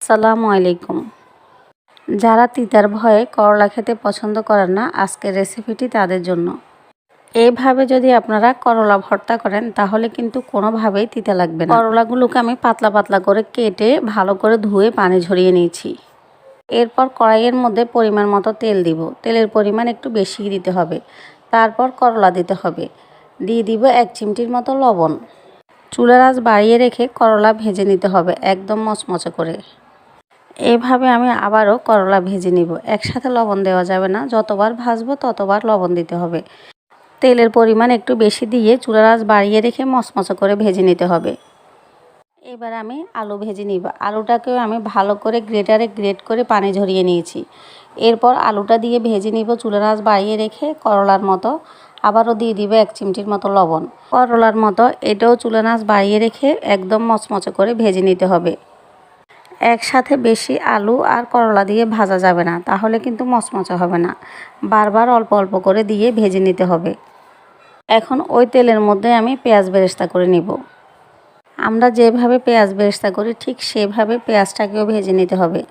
আসসালামু আলাইকুম। যারা তিতার ভয়ে করলা খেতে পছন্দ করেন না, আজকের রেসিপিটি তাদের জন্য। এইভাবে যদি আপনারা করলা ভর্তা করেন তাহলে কিন্তু কোনোভাবেই তিতা লাগবে না। করলাগুলোকে আমি পাতলা পাতলা করে কেটে ভালো করে ধুয়ে পানি ঝরিয়ে নিয়েছি। এরপর কড়াইয়ের মধ্যে পরিমাণ মতো তেল দিব। তেলের পরিমাণ একটু বেশি দিতে হবে। তারপর করলা দিতে হবে। দিয়ে দিব 1 চিমটির মতো লবণ। চুলার আঁচ বাড়িয়ে রেখে করলা ভেজে নিতে হবে একদম মচমচে করে। এইভাবে আমি আবারও করলা ভেজে নিব। একসাথে লবণ দেওয়া যাবে না, যতবার ভাজবো ততবার লবণ দিতে হবে। তেলের পরিমাণ একটু বেশি দিয়ে চুলার আঁচ বাড়িয়ে রেখে মচমচে করে ভেজে নিতে হবে। এবার আমি আলু ভেজে নিব। আলুটাকেও আমি ভালো করে গ্রেটারে গ্রেট করে পানি ঝরিয়ে নিয়েছি। এরপর আলুটা দিয়ে ভেজে নিব চুলার আঁচ বাড়িয়ে রেখে। করলার মতো আবারও দিয়ে দিব 1 চিমটির মতো লবণ। করলার মতো এটাও চুলার আঁচ বাড়িয়ে রেখে একদম মচমচে করে ভেজে নিতে হবে। একসাথে বেশি আলু আর করলা দিয়ে ভাজা যাবে না, তাহলে কিন্তু মচমচে হবে না। বারবার অল্প অল্প করে দিয়ে ভেজে নিতে হবে। এখন ওই তেলের মধ্যে আমি পেঁয়াজ বেরেস্তা করে নিব। আমরা যেভাবে পেঁয়াজ বেরেস্তা করি ঠিক সেভাবে পেঁয়াজটাকেও ভেজে নিতে হবে।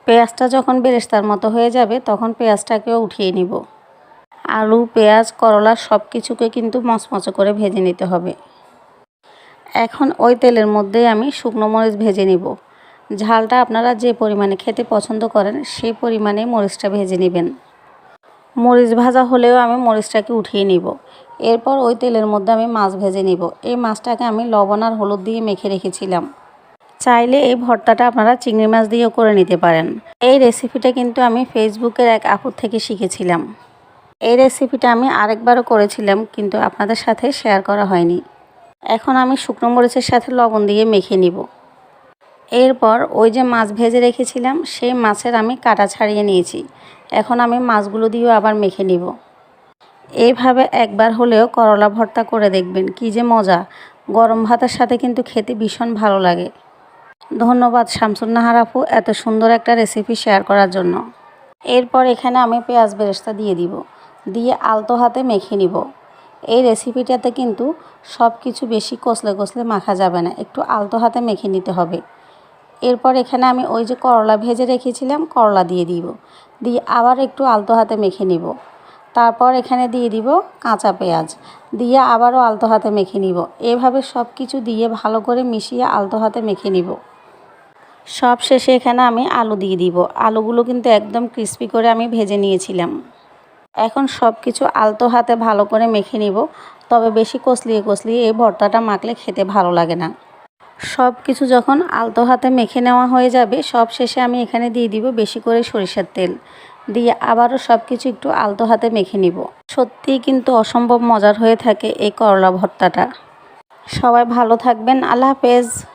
পেঁয়াজটা যখন বেরেস্তার মতো হয়ে যাবে তখন পেঁয়াজটাকেও উঠিয়ে নিব। আলু, পেঁয়াজ, করলা সব কিছুকে কিন্তু মচমচে করে ভেজে নিতে হবে। এখন ওই তেলের মধ্যে আমি শুকনো মরিচ ভেজে নিব। ঝালটা আপনারা যে পরিমাণে খেতে পছন্দ করেন সেই পরিমাণে মরিচটা ভেজে নেবেন। মরিচ ভাজা হলেও আমি মরিচটাকে উঠিয়ে নিব। এরপর ওই তেলের মধ্যে আমি মাছ ভেজে নিব। এই মাছটাকে আমি লবণ আর হলুদ দিয়ে মেখে রেখেছিলাম। চাইলে এই ভর্তাটা আপনারা চিংড়ি মাছ দিয়েও করে নিতে পারেন। এই রেসিপিটা কিন্তু আমি ফেসবুকের এক আপুর থেকে শিখেছিলাম। এই রেসিপিটা আমি আরেকবারও করেছিলাম, কিন্তু আপনাদের সাথে শেয়ার করা হয়নি। এখন আমি শুকনো মরিচের সাথে লবণ দিয়ে মেখে নিব। এরপর ওই যে মাছ ভেজে রেখেছিলাম সেই মাছের আমি কাটা ছাড়িয়ে নিয়েছি। এখন আমি মাছগুলো দিয়েও আবার মেখে নিব। এইভাবে একবার হলেও করলা ভর্তা করে দেখবেন, কি যে মজা। গরম ভাতের সাথে কিন্তু খেতে ভীষণ ভালো লাগে। ধন্যবাদ শামসুন নাহার আপু এত সুন্দর একটা রেসিপি শেয়ার করার জন্য। এরপর এখানে আমি পেঁয়াজ বেরেস্তা দিয়ে দিব। দিয়ে আলতো হাতে মেখে নিব। এই রেসিপিটাতে কিন্তু সব কিছু বেশি কষলে কষলে মাখা যাবে না, একটু আলতো হাতে মেখে নিতে হবে। এরপর এখানে আমি ওই যে করলা ভেজে রেখেছিলাম করলা দিয়ে দিব। দিয়ে আবার একটু আলতো হাতে মেখে নিব। তারপর এখানে দিয়ে দিব কাঁচা পেঁয়াজ। দিয়ে আবারও আলতো হাতে মেখে নিব। এভাবে সব কিছু দিয়ে ভালো করে মিশিয়ে আলতো হাতে মেখে নিব। সব শেষে এখানে আমি আলু দিয়ে দিব। আলুগুলো কিন্তু একদম ক্রিস্পি করে আমি ভেজে নিয়েছিলাম। এখন সব কিছু আলতো হাতে ভালো করে মেখে নিব। তবে বেশি কষলিয়ে কষলিয়ে এই ভর্তাটা মাখলে খেতে ভালো লাগে না। সব কিছু যখন আলতো হাতে মেখে নেওয়া হয়ে যাবে সব শেষে আমি এখানে দিয়ে দিব বেশি করে সরিষার তেল। দিয়ে আবারও সব কিছু একটু আলতো হাতে মেখে নিব। সত্যিই কিন্তু অসম্ভব মজার হয়ে থাকে এই করলা ভর্তাটা। সবাই ভালো থাকবেন। আল্লাহ হাফেজ।